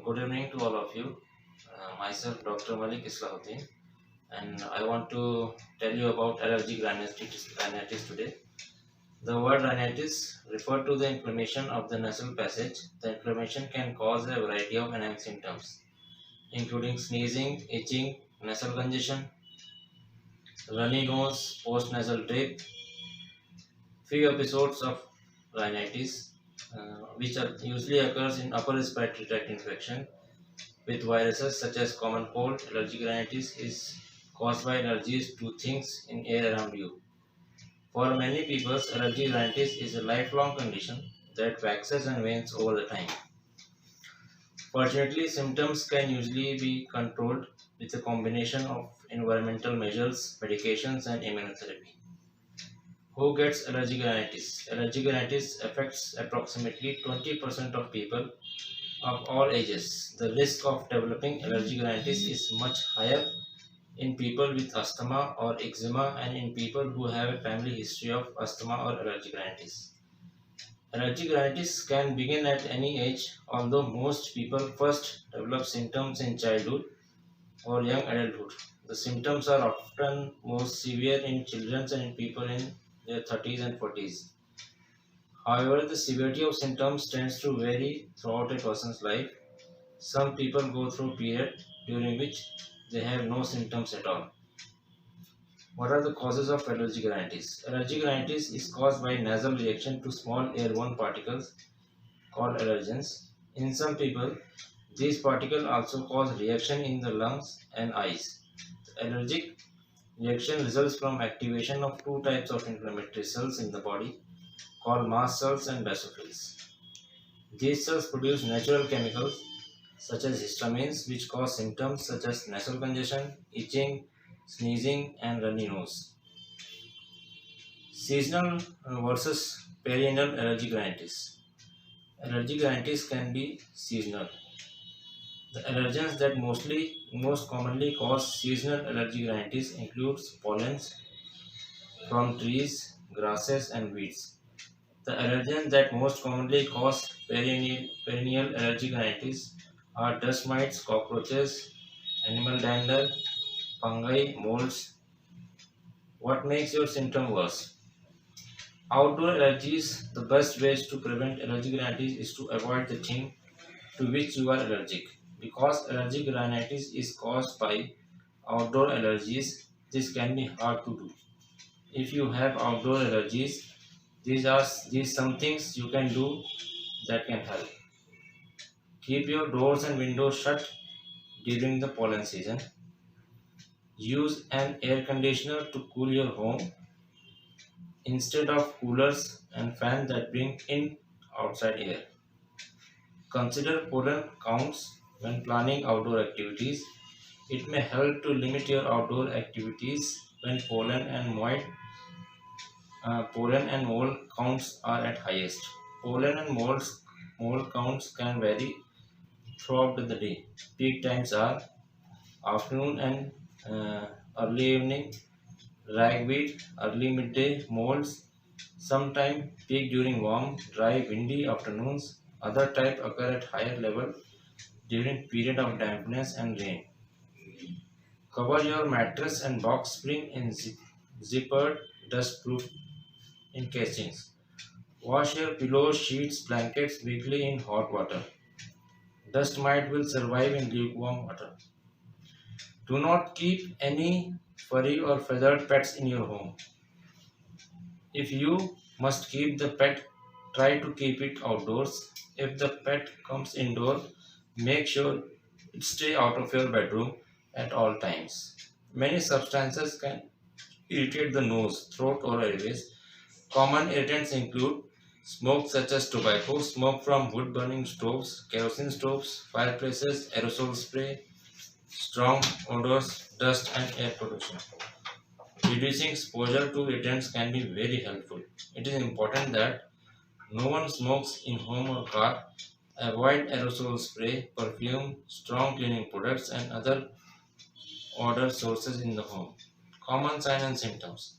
Good evening to all of you. Myself, Dr. Malik Islahuddin, and I want to tell you about allergic rhinitis today. The word rhinitis refers to the inflammation of the nasal passage. The inflammation can cause a variety of annoying symptoms, including sneezing, itching, nasal congestion, runny nose, postnasal drip. Few episodes of rhinitis, which usually occurs in upper respiratory tract infection with viruses such as common cold. Allergic rhinitis is caused by allergies to things in air around you. For many people, allergic rhinitis is a lifelong condition that waxes and wanes over the time. Fortunately, symptoms can usually be controlled with a combination of environmental measures, medications, and immunotherapy. Who gets allergic rhinitis? Allergic rhinitis affects approximately 20% of people of all ages. The risk of developing allergic rhinitis is much higher in people with asthma or eczema and in people who have a family history of asthma or allergic rhinitis. Allergic rhinitis can begin at any age, although most people first develop symptoms in childhood or young adulthood. The symptoms are often most severe in children and in people in their 30s and 40s. However, the severity of symptoms tends to vary throughout a person's life. Some people go through a period during which they have no symptoms at all. What are the causes of allergic rhinitis? Allergic rhinitis is caused by nasal reaction to small airborne particles called allergens. In some people, these particles also cause reaction in the lungs and eyes. The allergic reaction results from activation of two types of inflammatory cells in the body called mast cells and basophils. These cells produce natural chemicals such as histamines, which cause symptoms such as nasal congestion, itching, sneezing, and runny nose. Seasonal versus perennial allergic rhinitis. Allergic rhinitis can be seasonal. The allergens that most commonly cause seasonal allergic rhinitis includes pollens from trees, grasses, and weeds. The allergens that most commonly cause perennial allergic rhinitis are dust mites, cockroaches, animal dander, fungi, molds. What makes your symptom worse? Outdoor allergies. The best ways to prevent allergic rhinitis is to avoid the thing to which you are allergic. Because allergic rhinitis is caused by outdoor allergies, this can be hard to do. If you have outdoor allergies, these some things you can do that can help. Keep your doors and windows shut during the pollen season. Use an air conditioner to cool your home instead of coolers and fans that bring in outside air. Consider pollen counts when planning outdoor activities. It may help to limit your outdoor activities when pollen and mold counts are at highest. Mold counts can vary throughout the day. Peak times are afternoon and early evening, ragweed, early midday, molds, sometime peak during warm, dry, windy afternoons. Other type occur at higher level during period of dampness and rain. Cover your mattress and box spring in zippered dust-proof encasings. Wash your pillows, sheets, blankets weekly in hot water. Dust mite will survive in lukewarm water. Do not keep any furry or feathered pets in your home. If you must keep the pet, try to keep it outdoors. If the pet comes indoor, make sure it stay out of your bedroom at all times. Many substances can irritate the nose, throat, or airways. Common irritants include smoke such as tobacco, smoke from wood burning stoves, kerosene stoves, fireplaces, aerosol spray, strong odors, dust, and air pollution. Reducing exposure to irritants can be very helpful. It is important that no one smokes in home or car. Avoid aerosol spray, perfume, strong cleaning products, and other odor sources in the home. Common signs and symptoms.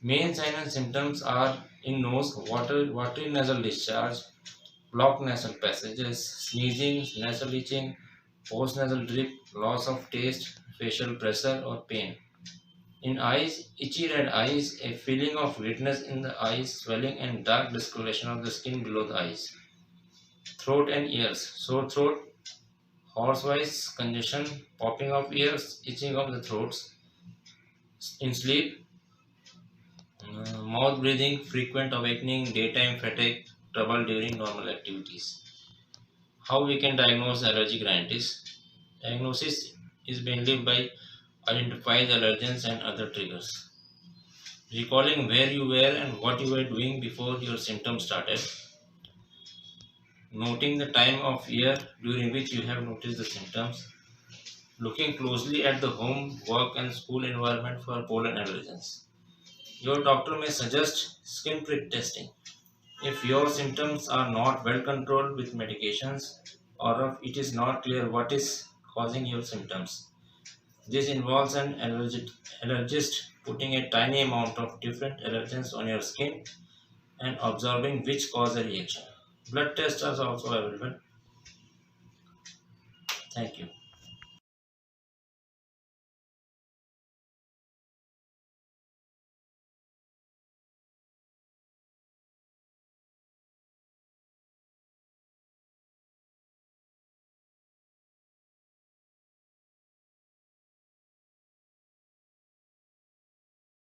Main signs and symptoms are in nose, watery nasal discharge, blocked nasal passages, sneezing, nasal itching, postnasal drip, loss of taste, facial pressure or pain. In eyes, itchy red eyes, a feeling of redness in the eyes, swelling and dark discoloration of the skin below the eyes. Throat and ears, sore throat, hoarse congestion, popping of ears, itching of the throats. In sleep, mouth breathing, frequent awakening, daytime fatigue, trouble during normal activities. How we can diagnose allergic rhinitis? Diagnosis is mainly by identifying allergens and other triggers. Recalling where you were and what you were doing before your symptoms started. Noting the time of year during which you have noticed the symptoms. Looking closely at the home, work, and school environment for pollen allergens. Your doctor may suggest skin prick testing. If your symptoms are not well controlled with medications or if it is not clear what is causing your symptoms. This involves an allergist putting a tiny amount of different allergens on your skin and observing which cause a reaction. Blood tests are also available. Thank you.